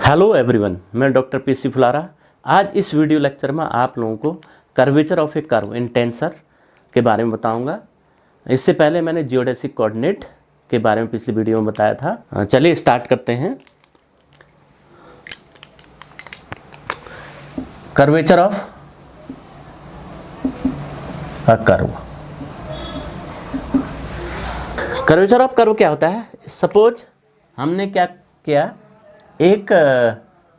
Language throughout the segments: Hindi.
हेलो एवरीवन, मैं डॉक्टर पीसी फुलारा। आज इस वीडियो लेक्चर में आप लोगों को curvature of A curve in tensor के बारे में बताऊंगा। इससे पहले मैंने जियोडेसिक कोऑर्डिनेट के बारे में पिछली वीडियो में बताया था। चलिए स्टार्ट करते हैं। Curvature of a curve. Curvature of curve क्या होता है? सपोज हमने क्या किया, एक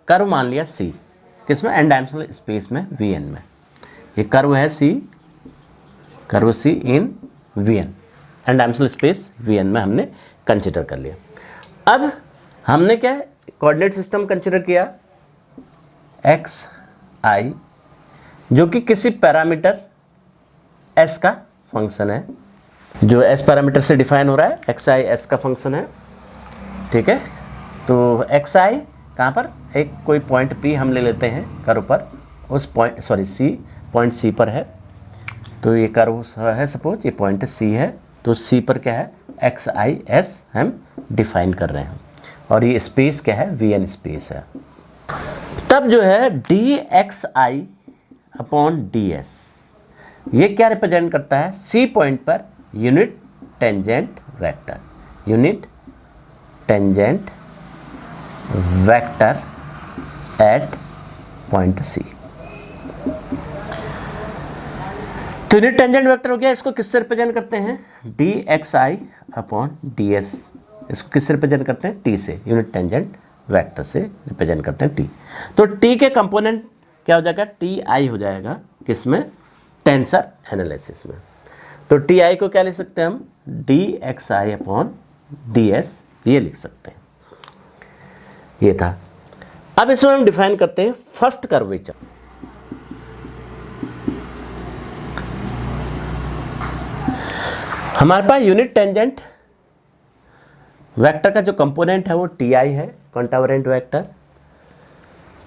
कर्व मान लिया सी, किसमें? एन डायमेंशनल स्पेस में, वी एन में। ये कर्व है c, curve c in we n, n dimensional space V N में हमने कंसिडर कर लिया। अब हमने क्या कोऑर्डिनेट सिस्टम कंसिडर किया, एक्स आई, जो कि किसी पैरामीटर एस का फंक्शन है, जो एस पैरामीटर से डिफाइन हो रहा है। एक्स आई एस का फंक्शन है, ठीक है। तो एक्स आई कहाँ पर, एक कोई पॉइंट पी हम ले लेते हैं कर्व पर, उस पॉइंट सी, पॉइंट सी पर है। तो ये कर्व है, सपोज ये पॉइंट सी है, तो सी पर क्या है, एक्स आई एस हम डिफाइन कर रहे हैं, और ये स्पेस क्या है, वी एन स्पेस है। तब जो है डी एक्स आई अपॉन डी एस, ये क्या रिप्रेजेंट करता है? सी पॉइंट पर unit tangent vector, unit tangent vector at point C. तो यूनिट टेंजेंट वेक्टर हो गया। इसको किससे रिप्रेजेंट करते हैं? डी एक्स आई अपॉन डी एस। इसको किससे रिप्रेजेंट करते हैं? टी से, यूनिट टेंजेंट वेक्टर से रिप्रेजेंट करते हैं टी। तो टी के कंपोनेंट क्या हो जाएगा? टी आई हो जाएगा, किसमें? टेंसर एनालिसिस में। तो टी आई को क्या लिख सकते हैं हम? डी एक्स आई अपॉन डी एस, ये लिख सकते हैं। ये था। अब इसमें हम डिफाइन करते हैं फर्स्ट कर्वेचर। हमारे पास यूनिट टेंजेंट वेक्टर का जो कंपोनेंट है वो टी आई है, कॉन्टावरेंट वेक्टर।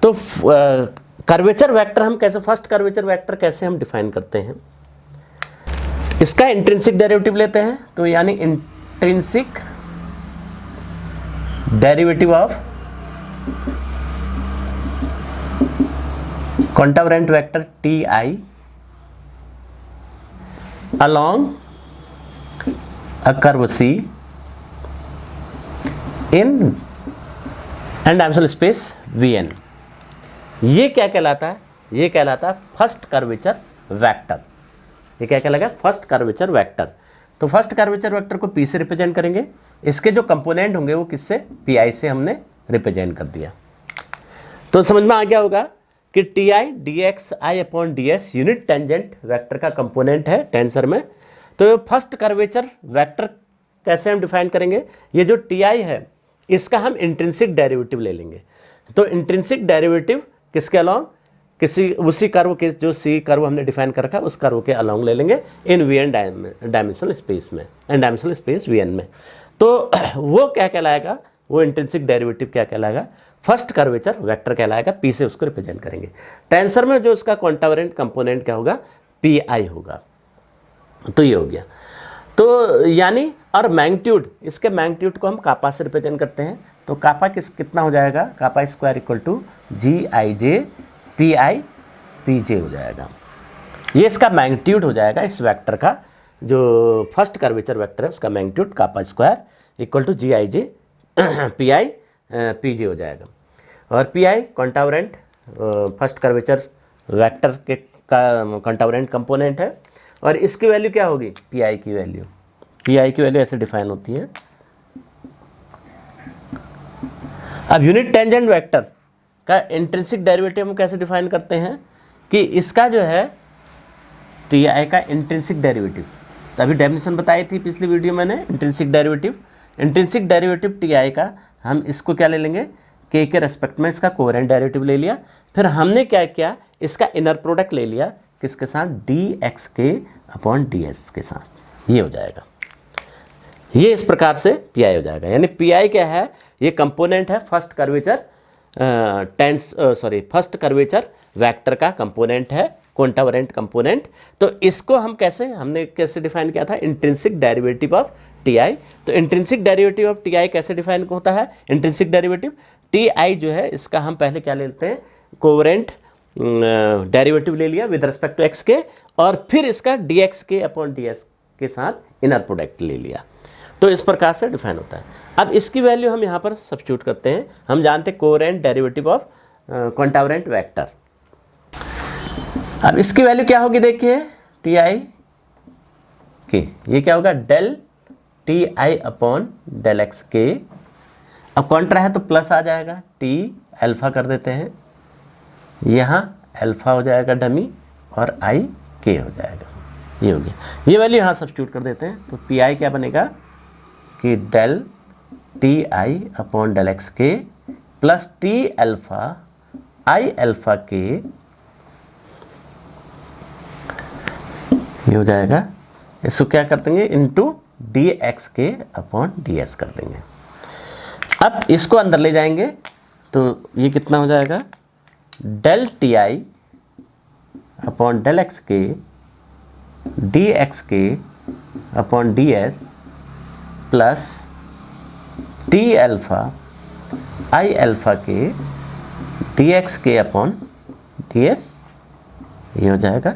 तो कर्वेचर वेक्टर हम कैसे, फर्स्ट कर्वेचर वेक्टर कैसे हम डिफाइन करते हैं? इसका इंट्रिंसिक डेरिवेटिव लेते हैं, तो यानी intrinsic derivative of contravariant vector t i along a curve C in n dimensional space Vn। ये क्या कहलाता है? ये कहलाता है फर्स्ट कर्वेचर वेक्टर। ये क्या कहलाएगा? First curvature vector. तो फर्स्ट कर्वेचर वेक्टर को P से रिप्रेजेंट करेंगे। इसके जो कंपोनेंट होंगे वो किससे? पी आई से हमने रिप्रेजेंट कर दिया। तो समझ में आ गया होगा कि T I d x I upon D S unit tangent vector का कंपोनेंट है टेंसर में। तो फर्स्ट कर्वेचर वेक्टर कैसे हम डिफाइन करेंगे? ये जो टी आई है इसका हम इंट्रिंसिक डेरिवेटिव ले लेंगे। तो इंट्रिंसिक डेरिवेटिव किसके अलॉन्ग? किसी उसी कर्व के, जो सी कर्व हमने डिफाइन कर रखा है उस कर्व के अलॉन्ग ले लेंगे in we N dimensional space में, N dimensional space V N में। तो वो क्या कहलाएगा? वो इंट्रिंसिक डेरिवेटिव क्या कहलाएगा? फर्स्ट कर्वेचर वेक्टर कहलाएगा। पी से उसको रिप्रेजेंट करेंगे। टेंसर में जो उसका कॉन्टावरेंट कंपोनेंट क्या होगा? पी आई होगा। तो ये हो गया। तो यानी, और मैग्नीट्यूड, इसके मैग्नीट्यूड को हम कापा से रिप्रेजेंट करते हैं। तो कापा कितना हो जाएगा? Kappa square equal to ji I J P I P जे हो जाएगा। ये इसका मैग्नीट्यूड हो जाएगा, इस वेक्टर का जो फर्स्ट कर्वेचर वेक्टर है उसका magnitude kappa square equal to ji I J P I P जे हो जाएगा। और p i contravariant first curvature vector के का कॉन्टावरेंट कंपोनेंट है। और इसकी वैल्यू क्या होगी? पी आई की वैल्यू, पी आई की वैल्यू ऐसे डिफाइन होती है। अब यूनिट टेंजेंट वेक्टर का इंट्रिंसिक डेरिवेटिव हम कैसे डिफाइन करते हैं? कि इसका जो है टी आई का इंट्रिंसिक डेरिवेटिव, तभी डेफिनेशन बताई थी पिछली वीडियो मैंने, intrinsic derivative. Intrinsic derivative T I का हम इसको क्या ले लेंगे? के रेस्पेक्ट में इसका कोवेरिएंट डेरिवेटिव ले लिया। फिर हमने क्या किया? इसका इनर प्रोडक्ट ले लिया, किसके साथ? डी एक्स के अपॉन डी एस के साथ। ये हो जाएगा, ये इस प्रकार से पी आई हो जाएगा। यानी पी आई क्या है? ये कंपोनेंट है first curvature first curvature vector का कंपोनेंट है कॉन्टावरेंट कंपोनेंट। तो इसको हम हमने कैसे डिफाइन किया था, intrinsic derivative of t i. तो intrinsic derivative of t i कैसे डिफाइन होता है, इंट्रिंसिक डेरिवेटिव टी आई जो है इसका हम पहले क्या लेते हैं, कोवेरेंट डेरिवेटिव ले लिया विद रिस्पेक्ट टू एक्स के, और फिर इसका डी एक्स के अपॉन डी एस के साथ इनर प्रोडक्ट ले लिया। तो इस प्रकार से डिफाइन होता है। अब इसकी वैल्यू हम यहाँ पर सब्स्टिट्यूट करते हैं। हम जानते हैं कोवेरेंट डेरिवेटिव ऑफ कॉन्टावरेंट वेक्टर। अब इसकी वैल्यू क्या होगी, देखिए टी आई के, ये क्या होगा, del T I upon del x K. अब कॉन्ट्रा है तो प्लस आ जाएगा, टी अल्फा कर देते हैं, यहाँ अल्फा हो जाएगा डमी और आई के हो जाएगा, ये हो गया। ये वैल्यू यहाँ सब्स्टिट्यूट कर देते हैं। तो पी आई क्या बनेगा कि del T I upon del x k plus T alpha I alpha k, ये हो जाएगा। इसको क्या कर देंगे, इंटू डी एक्स के अपॉन डी एस कर देंगे। अब इसको अंदर ले जाएंगे तो ये कितना हो जाएगा, del T I upon del x K D x के upon D S plus T alpha आई अल्फा के डी एक्स के अपॉन डी एस, ये हो जाएगा।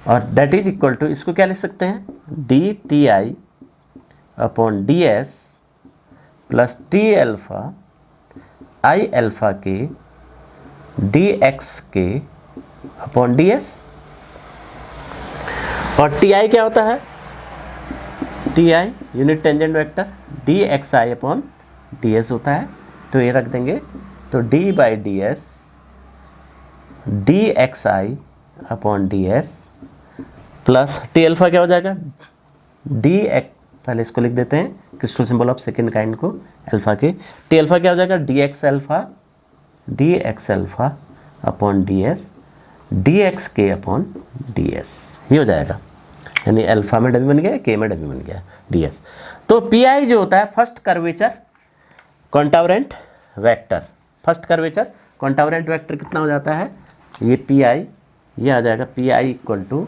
और दैट इज इक्वल टू, इसको क्या लिख सकते हैं, D T I upon D S plus T alpha I alpha K D x के अपॉन डी एस। और टी आई क्या होता है, T I unit tangent vector, D x I upon D S होता है। तो ये रख देंगे, तो d by D S D x I upon D S plus T alpha क्या हो जाएगा, डी एक्स, पहले इसको लिख देते हैं crystal symbol of second kind को, अल्फा के, टी अल्फा क्या हो जाएगा, D X alpha upon D S D x के अपॉन डी एस, ये हो जाएगा। यानी अल्फा में डमी बन गया, के में डमी बन गया, डी एस। तो पी आई जो होता है first curvature contravariant vector, first curvature contravariant vector कितना हो जाता है, ये पी आई, ये आ जाएगा P I equal to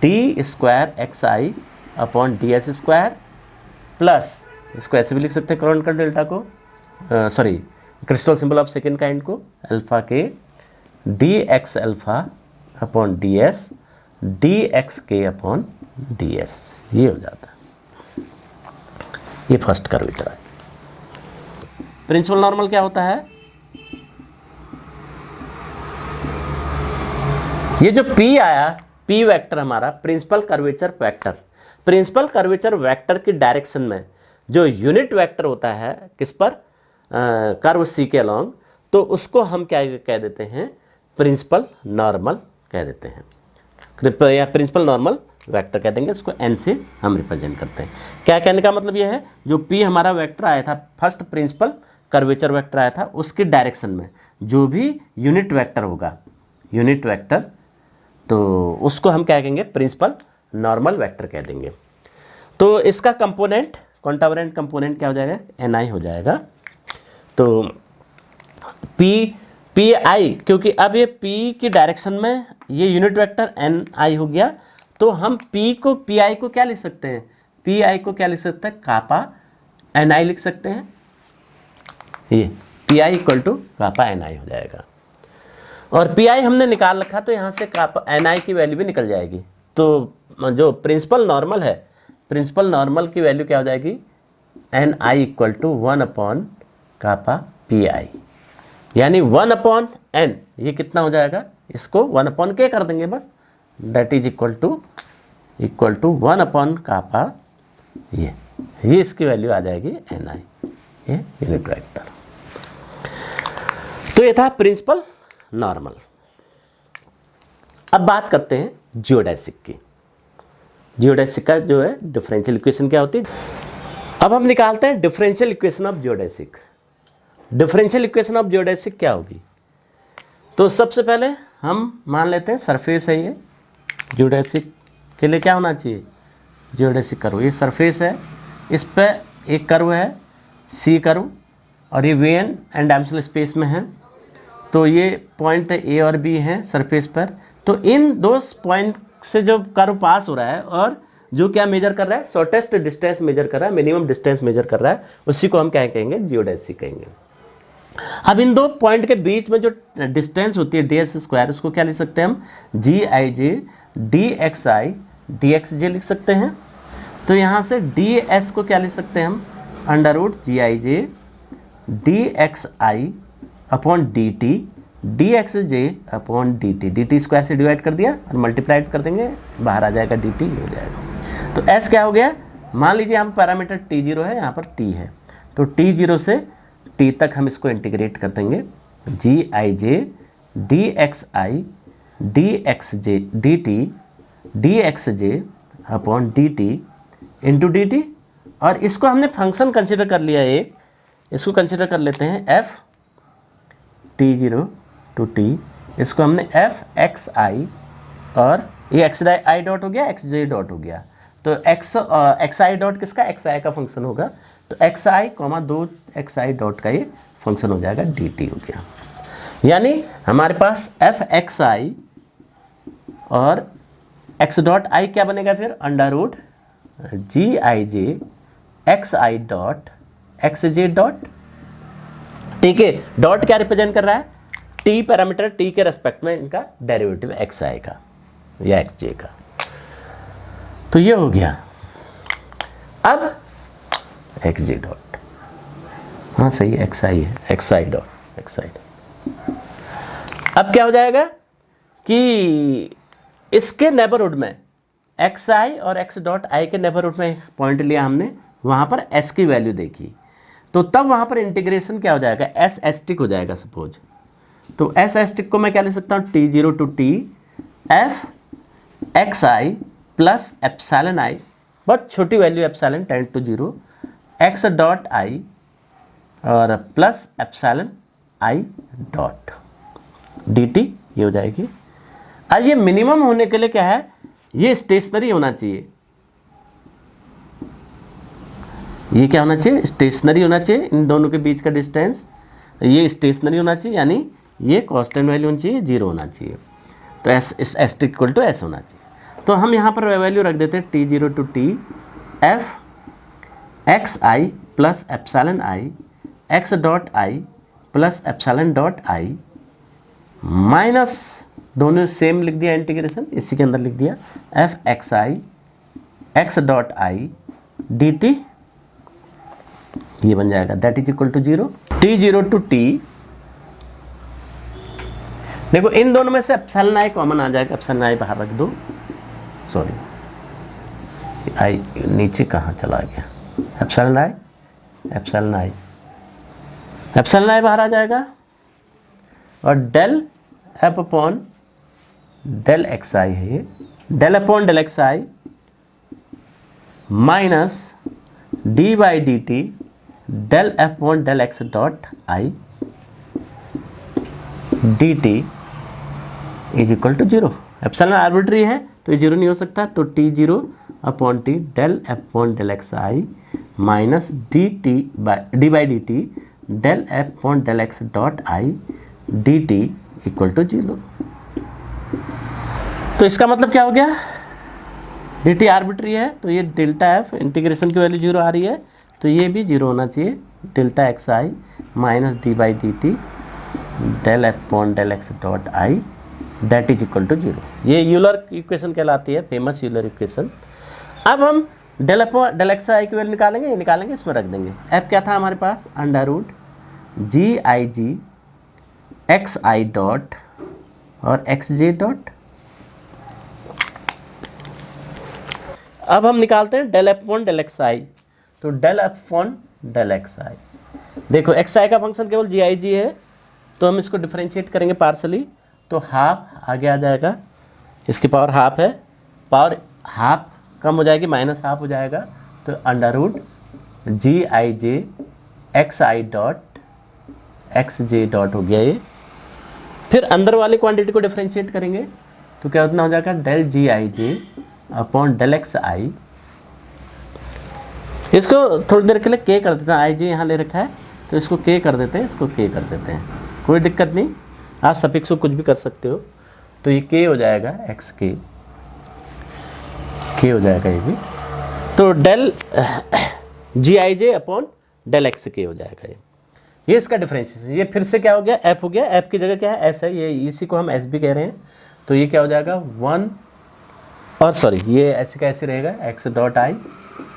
D square X I upon D S square plus, इसको ऐसे भी लिख सकते हैं क्रोनिकल डेल्टा को, sorry Christoffel symbol of second kind को, alpha K D X alpha upon D S D x के अपॉन डी एस, ये हो जाता है। ये फर्स्ट कर्वेचर है। प्रिंसिपल नॉर्मल क्या होता है, ये जो P आया, P वेक्टर हमारा principal curvature vector, principal curvature vector की डायरेक्शन में जो यूनिट वेक्टर होता है किस पर, कर्व C के अलॉन्ग, तो उसको हम क्या कह देते हैं, प्रिंसिपल नॉर्मल कह देते हैं, या प्रिंसिपल नॉर्मल वेक्टर कह देंगे। उसको N से हम रिप्रेजेंट करते हैं। क्या कहने का मतलब ये है, जो P हमारा वेक्टर आया था, फर्स्ट प्रिंसिपल कर्वेचर वेक्टर आया था, उसकी डायरेक्शन में जो भी यूनिट वेक्टर होगा, यूनिट वेक्टर, तो उसको हम क्या कहेंगे, प्रिंसिपल नॉर्मल वेक्टर कह देंगे। तो इसका कंपोनेंट, कॉन्टावरेंट कंपोनेंट क्या हो जाएगा, Ni हो जाएगा। तो पी आई, क्योंकि अब ये P की डायरेक्शन में ये यूनिट वेक्टर Ni हो गया, तो हम पी आई को क्या लिख सकते हैं, पी आई को क्या लिख सकते हैं, कापा Ni लिख सकते हैं। ये P I equal to kappa Ni हो जाएगा। और पी आई हमने निकाल रखा, तो यहाँ से कापा Ni की वैल्यू भी निकल जाएगी। तो जो प्रिंसिपल नॉर्मल है, प्रिंसिपल नॉर्मल की वैल्यू क्या हो जाएगी, Ni equal to 1 upon kappa P I, यानी 1 अपॉन n, ये कितना हो जाएगा, इसको 1 अपॉन के कर देंगे बस, that is equal to 1 upon kappa, ये इसकी वैल्यू आ जाएगी Ni, ये यूनिट वेक्टर। तो ये था प्रिंसिपल नॉर्मल। अब बात करते हैं जियोडेसिक की। जियोडेसिक का जो है डिफरेंशियल इक्वेशन क्या होती है। अब हम निकालते हैं differential equation of geodesic. Differential equation of geodesic क्या होगी, तो सबसे पहले हम मान लेते हैं सरफेस है, ये जियोडेसिक के लिए क्या होना चाहिए, जियोडेसिक कर्व, ये सरफेस है, इस पर एक कर्व है सी कर्व, और ये V N and dimensional space में है। तो ये पॉइंट ए और बी हैं सरफेस पर, तो इन दो पॉइंट से जो कर्व पास हो रहा है और जो क्या मेजर कर रहा है, शॉर्टेस्ट डिस्टेंस मेजर कर रहा है, मिनिमम डिस्टेंस मेजर कर रहा है, उसी को हम क्या कहेंगे, जियोडेसी कहेंगे। अब इन दो पॉइंट के बीच में जो डिस्टेंस होती है डी एस स्क्वायर, उसको क्या लिख सकते हैं हम, g I J D x i d x j लिख सकते हैं। तो यहाँ से डी एस को क्या लिख सकते हैं हम, अंडर रूट जी आई जे डी एक्स आई upon D T D x जे upon D T, d T square से डिवाइड कर दिया और मल्टीप्लाइड कर देंगे, बाहर आ जाएगा डी टी हो जाएगा। तो एस क्या हो गया, मान लीजिए हम पैरामीटर टी जीरो है, यहाँ पर टी है, तो टी जीरो से टी तक हम इसको इंटीग्रेट कर देंगे, g I J D x i d x j d T D x J upon D t into d t, और इसको हमने फंक्शन कंसिडर कर लिया एक, इसको कंसिडर कर लेते हैं F T zero to T, इसको हमने एफ एक्स आई, और ये एक्स आई डॉट हो गया, एक्स जे डॉट हो गया, तो एक्स आई डॉट किसका, एक्स आई का फंक्शन होगा, तो एक्स आई कॉमा दो एक्स आई डॉट का ये फंक्शन हो जाएगा, डी टी हो गया। यानी हमारे पास एफ एक्स आई और एक्स डॉट आई क्या बनेगा फिर, अंडर रूट जी आई जे एक्स आई डॉट एक्स जे डॉट, ठीक है। डॉट क्या रिप्रेजेंट कर रहा है, टी पैरामीटर, टी के रेस्पेक्ट में इनका डेरिवेटिव एक्स आई का या एक्स जे का, तो ये हो गया। अब एक्स जे डॉट, हाँ सही है, एक्स आई है, x I dot x I dot. अब क्या हो जाएगा कि इसके नेबरहुड में एक्स आई और एक्स डॉट आई के नेबरहुड में पॉइंट लिया हमने, वहाँ पर एस की वैल्यू देखी, तो तब वहाँ पर इंटीग्रेशन क्या हो जाएगा, एस एस्टिक हो जाएगा सपोज। तो एस एस्टिक को मैं क्या लिख सकता हूँ, t zero to T F x I plus epsilon i, बहुत छोटी value epsilon tend to zero, x dot i और प्लस एप्सिलॉन आई डॉट डी टी, ये हो जाएगी। अब ये मिनिमम होने के लिए क्या है, ये स्टेशनरी होना चाहिए, ये क्या होना चाहिए, स्टेशनरी होना चाहिए, इन दोनों के बीच का डिस्टेंस ये स्टेशनरी होना चाहिए, यानी ये कांस्टेंट वैल्यू होनी चाहिए, जीरो होना चाहिए, तो एस इक्वल टू एस होना चाहिए। तो हम यहाँ पर वैल्यू रख देते हैं T zero to T F x I plus epsilon I x dot I plus epsilon dot I minus, दोनों सेम लिख दिया इंटीग्रेशन, इसी के अंदर लिख दिया F x I x dot I D T, ये बन जाएगा that is equal to zero, T zero to T. देखो इन दोनों में से एप्सिलॉन आई कॉमन आ जाएगा, एप्सिलॉन आई बाहर रख दो, सॉरी आई नीचे कहाँ चला गया, epsilon i epsilon i epsilon i बाहर आ जाएगा, और del F upon del x i है ये, del upon del x I minus D by D T del F upon del x dot I D t is equal to zero. Epsilon arbitrary है तो ये जीरो नहीं हो सकता, तो t zero upon t del F upon del x I minus D by D T del F upon del x dot I D T equal to zero. तो इसका मतलब क्या हो गया, डी टी आर्बिट्री है, तो ये डेल्टा एफ इंटीग्रेशन की वैल्यू जीरो आ रही है, तो ये भी जीरो होना चाहिए, delta X I minus D by D T del F upon del x dot I that is equal to zero. ये यूलर इक्वेशन कहलाती है, फेमस यूलर इक्वेशन। अब हम डेल एक्स आई की वैल्यू निकालेंगे, ये निकालेंगे, इसमें रख देंगे। एफ क्या था हमारे पास, under root ji i g x I dot और एक्स जे डॉट। अब हम निकालते हैं del F upon del x i, तो del F upon del x i, देखो एक्स आई का फंक्शन केवल जी आई जी है, तो हम इसको डिफरेंशिएट करेंगे पार्सली, तो हाफ आगे आ जाएगा, इसकी पावर हाफ है, पावर हाफ कम हो जाएगी, माइनस हाफ हो जाएगा, तो अंडर रूट जी आई जे एक्स आई डॉट एक्स जे डॉट हो गया ये। फिर अंदर वाली क्वांटिटी को डिफरेंशिएट करेंगे तो क्या उतना हो जाएगा, डेल जी आई जे अपॉन डेल एक्स आई, इसको थोड़ी देर के लिए के कर देते हैं, आई जे यहाँ ले रखा है तो इसको के कर देते हैं, इसको के कर देते हैं, कोई दिक्कत नहीं, आप सफिक्स को कुछ भी कर सकते हो। तो ये के हो जाएगा एक्स के हो जाएगा ये भी। तो डेल जी आई जे अपॉन डेल एक्स के हो जाएगा ये इसका डिफरेंशिएशन। ये फिर से क्या हो गया, एफ हो गया, एफ की जगह क्या है एस है, ये इसी को हम एस भी कह रहे हैं। तो ये क्या हो जाएगा 1 और सॉरी ये ऐसे कैसे रहेगा एक्स डॉट आई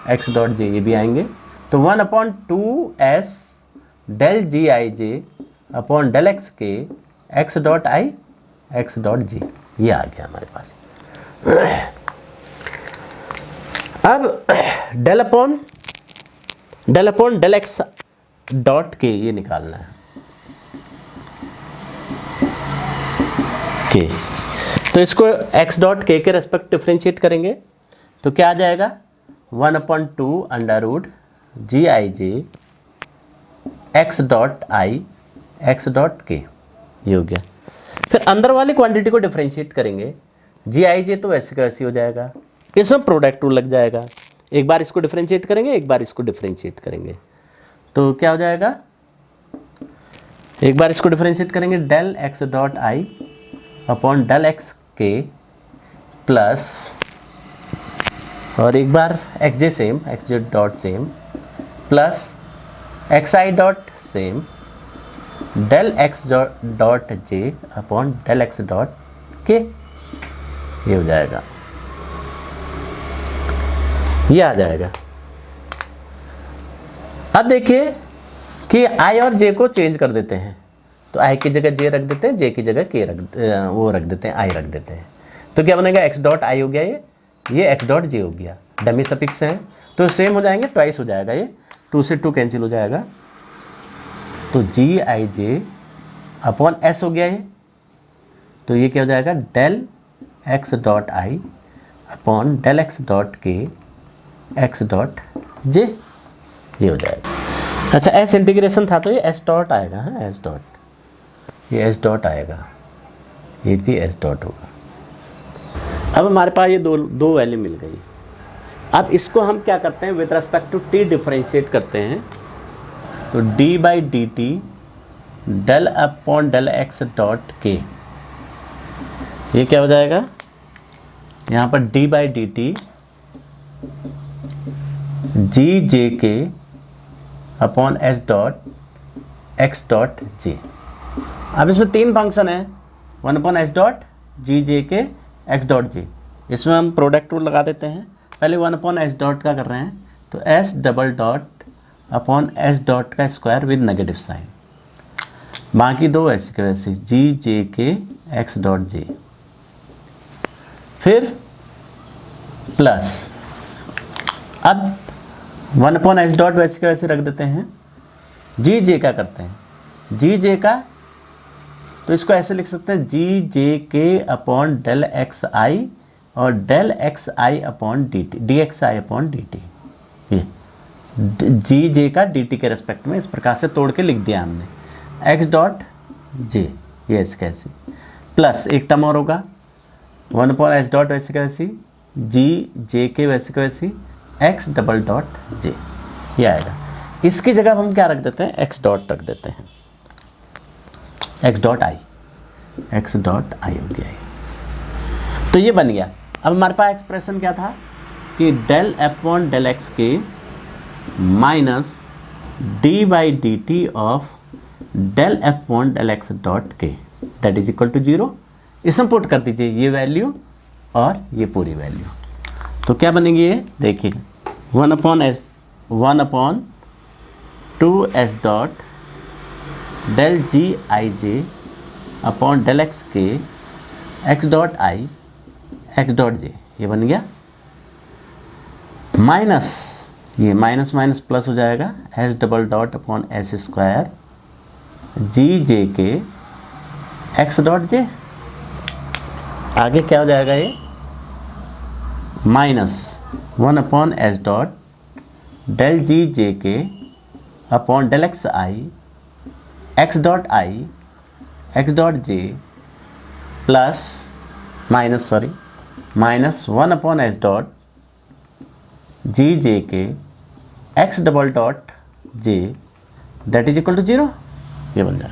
एक्स डॉट जे, ये भी आएंगे। तो 1/2 डेल जी आई जे upon del x K x dot आई एक्स डॉट जे, ये आ गया हमारे पास। अब del upon del x dot के ये निकालना है के, तो इसको एक्स डॉट के रेस्पेक्ट डिफ्रेंशिएट करेंगे तो क्या आ जाएगा 1/2 अंडर रूट जी आई जे एक्स डॉट आई एक्स डॉट के, ये हो गया। फिर अंदर वाली क्वांटिटी को डिफ्रेंशिएट करेंगे, जी आई जे तो वैसे का वैसे हो जाएगा, इसमें प्रोडक्ट रूल लग जाएगा, एक बार इसको डिफ्रेंशिएट करेंगे एक बार इसको डिफ्रेंशिएट करेंगे, तो क्या हो जाएगा एक बार इसको डिफ्रेंशिएट करेंगे डेल एक्स डॉट आई upon del x k plus, और एक बार एक्स जे सेम एक्स जे डॉट सेम प्लस एक्स आई dot same del x dot j upon del x dot के, ये हो जाएगा, ये आ जाएगा। अब देखिए कि आई और जे को चेंज कर देते हैं, तो आई की जगह जे रख देते हैं, जे की जगह के रख देते हैं, आई रख देते हैं, तो क्या बनेगा एक्स डॉट आई हो गया, ये एक्स डॉट जे हो गया, डमी सफिक्स हैं तो सेम हो जाएंगे, ट्वाइस हो जाएगा, ये 2 से 2 कैंसिल हो जाएगा, तो जी आई जे अपॉन एस हो गया ये, तो ये क्या हो जाएगा डेल एक्स डॉट आई upon del x dot K x dot J, ये हो जाएगा। अच्छा एस इंटीग्रेशन था तो ये एस डॉट आएगा, हाँ एस डॉट, ये एस डॉट आएगा, ये भी एस डॉट होगा। अब हमारे पास ये दो वैल्यू मिल गई। अब इसको हम क्या करते हैं with respect to t differentiate करते हैं, तो d by D T del upon del x dot के, ये क्या हो जाएगा यहाँ पर d by D t g J k upon S dot x dot j. अब इसमें 3 फंक्शन है, 1/s डॉट जी जे के एक्स डॉट जे, इसमें हम प्रोडक्ट रूल लगा देते हैं। पहले 1/s डॉट का कर रहे हैं तो S double dot upon S dot का स्क्वायर विद नेगेटिव साइन, बाकी 2 ऐसे के वैसे जी जे के एक्स डॉट जे, फिर प्लस, अब 1/s डॉट वैसे के वैसे रख देते हैं, जी जे का करते हैं जी जे का, तो इसको ऐसे लिख सकते हैं जी जे k upon del x i और डेल एक्स आई upon D T, D x आई अपॉन डी टी, ये जी जे का डी टी के रेस्पेक्ट में इस प्रकार से तोड़ के लिख दिया हमने एक्स डॉट जे, ये ऐसे कैसे, प्लस एक टर्म और होगा 1/s डॉट वैसे कैसी जी जे के वैसे कैसी एक्स डबल डॉट जे, ये आएगा। इसकी जगह हम क्या रख देते हैं एक्स डॉट रख देते हैं, एक्स डॉट आई हो गया है, तो ये बन गया। अब हमारे पास एक्सप्रेशन क्या था कि del upon del x K minus D by D T of del upon del x dot K that is equal to 0, इसमें पुट कर दीजिए ये वैल्यू और ये पूरी वैल्यू, तो क्या बनेगी ये देखिए 1/2s डॉट डेल जी आई जे upon del x K x dot आई एक्स डॉट जे, ये बन गया, माइनस ये माइनस माइनस प्लस हो जाएगा s double dot upon s square g जे के एक्स डॉट जे, आगे क्या हो जाएगा ये minus 1/s dot del g जे k upon del x dot आई x dot j plus minus 1/s dot g जे के x double dot J that is equal to 0, ये बन जाए।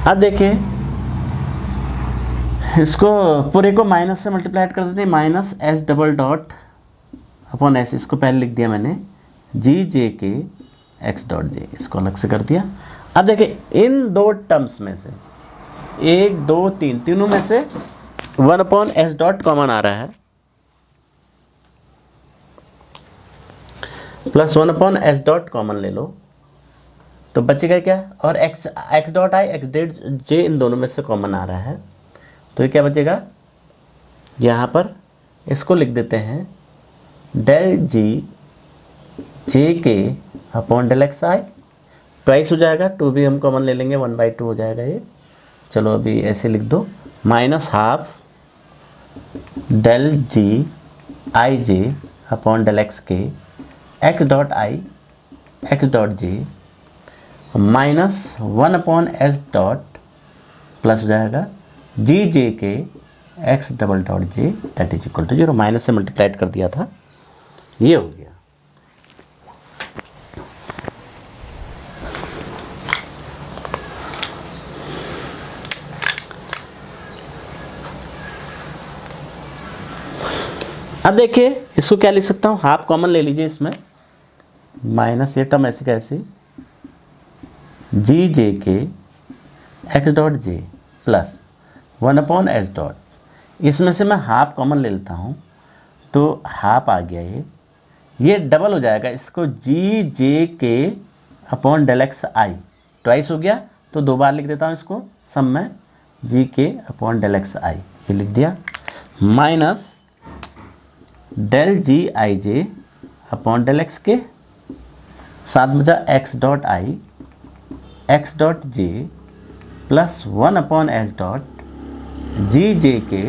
अब देखिए इसको पूरे को माइनस से मल्टीप्लाई कर देते हैं, minus S double dot upon S, इसको पहले लिख दिया मैंने जी जे के एक्स डॉट जे, इसको अलग से कर दिया। अब देखिए इन दो टर्म्स में से 1 2 3 तीनों में से 1 अपॉन एस डॉट कॉमन आ रहा है, प्लस 1 अपॉन एस डॉट कॉमन ले लो तो बचेगा क्या, और एक्स डॉट आई एक्स डेट जे इन दोनों में से कॉमन आ रहा है, तो ये क्या बचेगा, यहाँ पर इसको लिख देते हैं डेल जी जे के अपॉन डेल एक्स आई, ट्वाइस हो जाएगा, 2 भी हम कॉमन ले लेंगे, 1/2 हो जाएगा ये। चलो अभी ऐसे लिख दो, माइनस हाफ डेल जी आई जे upon del x K x dot आई x dot J minus 1 upon S dot plus हो जाएगा जी जे के x double dot J that is equal to 0। Minus से मल्टीप्लाइड कर दिया था, ये हो गया। अब देखिए इसको क्या लिख सकता हूँ, हाफ कॉमन ले लीजिए इसमें, माइनस ये टर्म ऐसे कैसे जी जे के x dot j plus 1 upon S dot, इसमें से मैं हाफ कॉमन ले लेता हूँ तो हाफ आ गया, ये डबल हो जाएगा, इसको जी जे के अपॉन डेल एक्स आई, ट्वाइस हो गया तो 2 बार लिख देता हूँ इसको सम में, जी के अपॉन डेल एक्स आई ये लिख दिया, माइनस डेल जी आई जे अपॉन डेल एक्स के, साथ में जा एक्स डॉट आई x dot j plus 1 upon S dot g जे के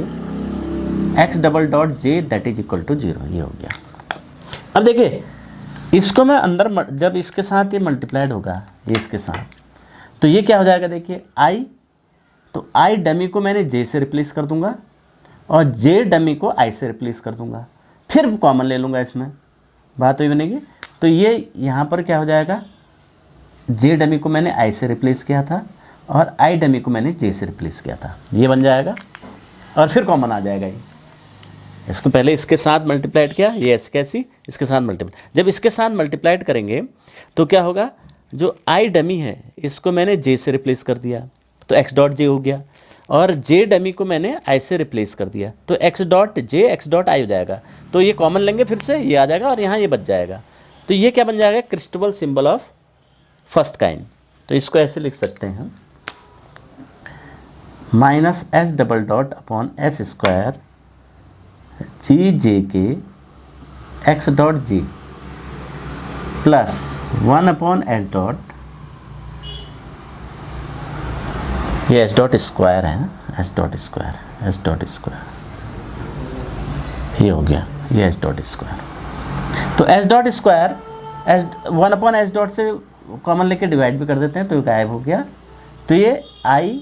x double dot J that is equal to 0, ये हो गया। अब देखिए इसको मैं अंदर जब इसके साथ ये मल्टीप्लाइड होगा ये इसके साथ, तो ये क्या हो जाएगा, देखिए आई, तो आई डमी को मैंने जे से रिप्लेस कर दूंगा और जे डमी को आई से रिप्लेस कर दूंगा, फिर कॉमन ले लूँगा, इसमें बात हुई बनेगी। तो ये यहाँ पर क्या हो जाएगा, जे डमी को मैंने आई से रिप्लेस किया था और आई डमी को मैंने जे से रिप्लेस किया था, ये बन जाएगा और फिर कॉमन आ जाएगा ये। इसको पहले इसके साथ मल्टीप्लाइड किया, ये ऐसे कैसी इसके साथ मल्टीप्लाई, जब इसके साथ मल्टीप्लाइड करेंगे तो क्या होगा, जो आई डमी है इसको मैंने जे से रिप्लेस कर दिया तो एक्स डॉट जे हो गया, और जे डमी को मैंने आई से रिप्लेस कर दिया तो एक्स डॉट जे एक्स डॉट आई हो जाएगा, तो ये कॉमन लेंगे फिर से ये आ जाएगा और यहाँ ये बच जाएगा, तो ये क्या बन जाएगा, Christoffel symbol of first kind. तो इसको ऐसे लिख सकते हैं, minus S double dot upon s square g जे के x dot g plus 1 upon S dot, ये एस डॉट स्क्वायर है, s dot square s dot square, ये हो गया, ये एस डॉट स्क्वायर। तो s dot square s 1 upon S dot से कॉमन लेके डिवाइड भी कर देते हैं तो गायब हो गया, तो ये आई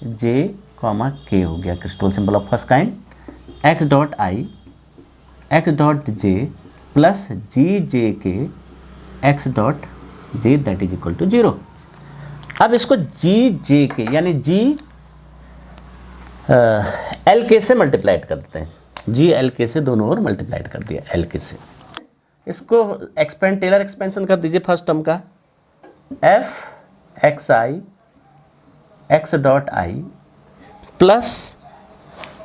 जे कॉमा के हो गया, Christoffel symbol of first kind, x dot I x dot j plus g जे के x dot J that is equal to 0। अब इसको जी जे के यानी जी एल के से मल्टीप्लाइड कर देते हैं, जी एल के से दोनों ओर मल्टीप्लाइड कर दिया एल के से। इसको एक्सपेंड टेलर एक्सपेंशन कर दीजिए फर्स्ट टर्म का, F x I x dot I plus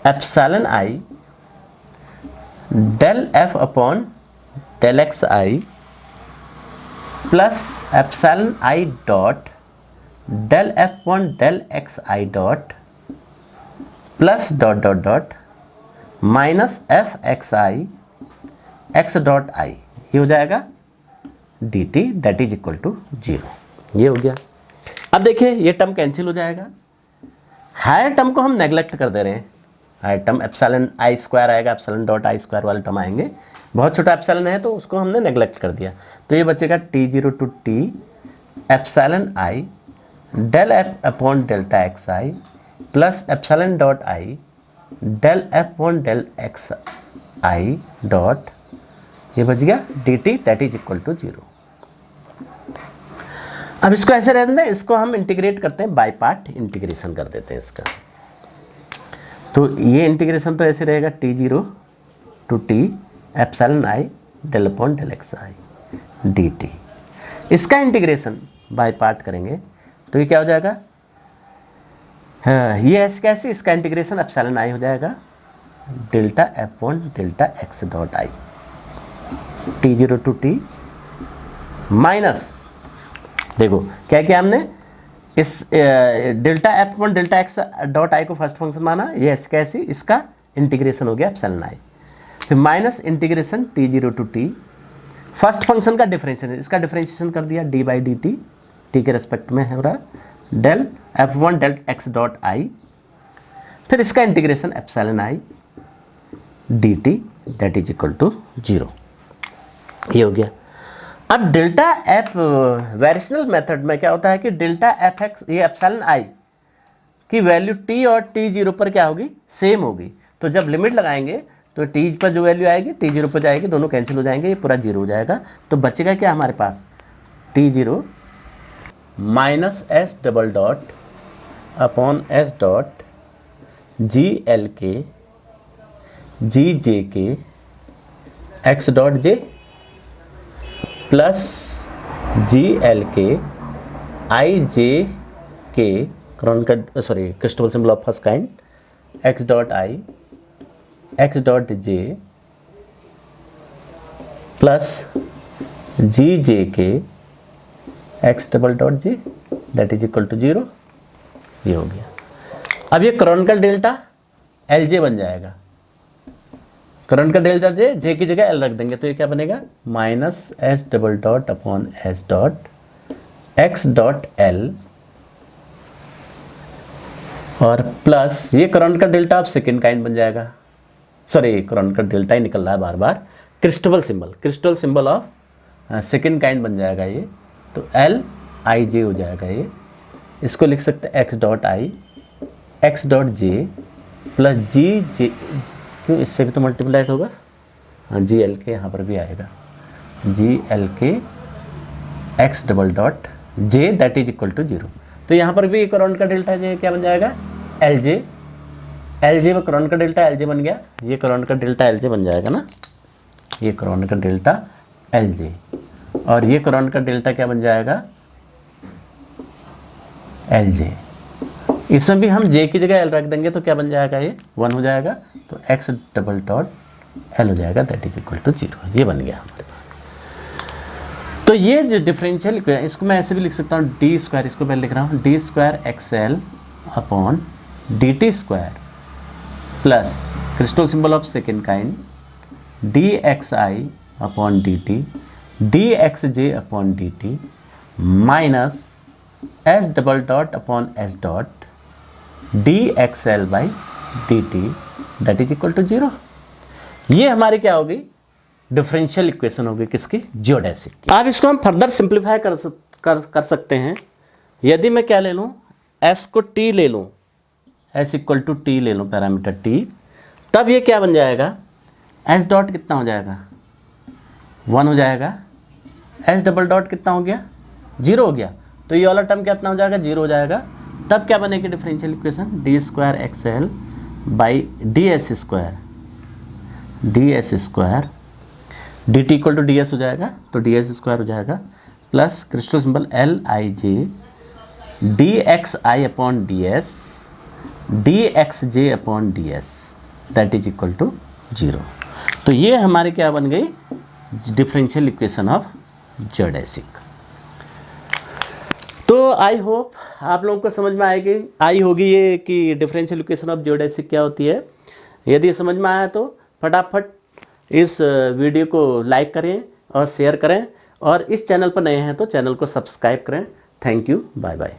epsilon I del F upon del x I plus epsilon I dot del F upon del x I dot plus dot dot dot minus F x I x dot I, ये हो जाएगा D T that is equal to 0, ये हो गया। अब देखिए ये टर्म कैंसिल हो जाएगा, हायर टर्म को हम नेग्लेक्ट कर दे रहे हैं, higher term epsilon i square आएगा, एप्सिलॉन डॉट आई स्क्वायर वाले टर्म आएंगे, बहुत छोटा एप्सिलॉन है तो उसको हमने नेग्लेक्ट कर दिया, तो ये बचेगा T0 to T epsilon I del F upon delta X I plus epsilon dot I del F upon del x I dot, ये बच गया D T that is equal to 0। अब इसको ऐसे रहने दें, इसको हम इंटीग्रेट करते हैं, बाय पार्ट इंटीग्रेशन कर देते हैं इसका। तो ये इंटीग्रेशन तो ऐसे रहेगा T0 to T epsilon i del upon del x I dt। इसका इंटीग्रेशन बाय पार्ट करेंगे तो ये क्या हो जाएगा, ये ऐसे कैसे, इसका इंटीग्रेशन एप्सिलॉन i हो जाएगा delta F one delta X dot I T0 to T minus, देखो क्या किया हमने, इस delta F one delta X dot I को फर्स्ट फंक्शन माना, ये ऐसे कैसे, इसका इंटीग्रेशन हो गया एप्सिलॉन i, फिर minus integration T0 to T first function का डिफरेंशिएशन, इसका डिफरेंशिएशन कर दिया D by D T, T के रेस्पेक्ट में है रहा del F one del x dot I, फिर इसका integration epsilon i D T that is equal to 0। ये हो गया। अब डेल्टा एफ वेरिएशनल मेथड में क्या होता है कि डेल्टा एफ एक्स, ये एप्सिलॉन i की वैल्यू t और t0 पर क्या होगी, सेम होगी। तो जब लिमिट लगाएंगे तो t पर जो वैल्यू आएगी t0 पर जाएगी, दोनों कैंसिल हो जाएंगे, ये पूरा 0 हो जाएगा। तो बचेगा क्या हमारे पास, t0 minus S double dot upon S dot g L k g जे के x dot j plus g L k i j k Christoffel symbol of first kind x dot I x dot j plus g जे के x double dot J that is equal to 0। ये हो गया। अब ये क्रॉनिकल डेल्टा एल जे बन जाएगा, क्रॉनिकल डेल्टा जे, जे की जगह एल रख देंगे तो ये क्या बनेगा, minus S double dot upon S dot x dot l और प्लस ये Kronecker delta of second kind बन जाएगा, सॉरी क्रॉनिकल डेल्टा ही निकल रहा है बार बार, Christoffel symbol of second kind बन जाएगा ये, तो एल आई जे हो जाएगा ये, इसको लिख सकते हैं एक्स डॉट आई x dot j plus g j, क्यों इससे भी तो मल्टीप्लाई होगा, हाँ जी एल के यहाँ पर भी आएगा, G L K x double dot J that is equal to 0। तो यहाँ पर भी एक क्रॉनिकल का डेल्टा जे क्या बन जाएगा, एल जे में क्रॉनिकल का डेल्टा एल जे बन गया, ये क्रॉनिकल का डेल्टा एल जे बन जाएगा ना, ये क्रॉनिकल का डेल्टा एल जे और ये क्रॉनिकल का डेल्टा क्या बन जाएगा, एल जे। इसमें भी हम जे की जगह एल रख देंगे तो क्या बन जाएगा, ये 1 हो जाएगा, तो एक्स डबल डॉट एल हो जाएगा दैट इज इक्वल टू 0। ये बन गया हमारे पास। तो ये जो डिफरेंशियल, इसको मैं ऐसे भी लिख सकता हूँ डी स्क्वायर, इसको पहले लिख रहा हूँ D square X L upon D T square plus Christoffel symbol of second kind D x I upon D T D x J upon D T minus S double dot upon S dot D X L by D T that is equal to 0। ये हमारी क्या होगी, डिफरेंशियल इक्वेशन होगी किसकी, जियोडेसिक की। अब इसको हम फर्दर सिंप्लीफाई कर सकते हैं। यदि मैं क्या ले लूँ, एस को टी ले लूँ, एस इक्वल टू टी ले लूँ, पैरामीटर टी, तब ये क्या बन जाएगा, एस डॉट कितना हो जाएगा, 1 हो जाएगा, एस डबल डॉट कितना हो गया, 0 हो गया, तो ये वाला टर्म कितना हो जाएगा, 0 हो जाएगा। तब क्या बनेगी differential equation, D square X L by D S square D T equal to D S हो जाएगा, तो डी एस स्क्वायर हो जाएगा plus Christoffel symbol L I J D x I upon D S D x J upon D S that is equal to 0। तो ये हमारे क्या बन गई, डिफरेंशियल इक्वेशन ऑफ जियोडेसिक। तो आई होप आप लोगों को समझ में आई होगी ये कि डिफरेंशियल इक्वेशन ऑफ जियोडेसिक क्या होती है। यदि समझ में आया तो फटाफट इस वीडियो को लाइक करें और शेयर करें, और इस चैनल पर नए हैं तो चैनल को सब्सक्राइब करें। Thank you, bye bye.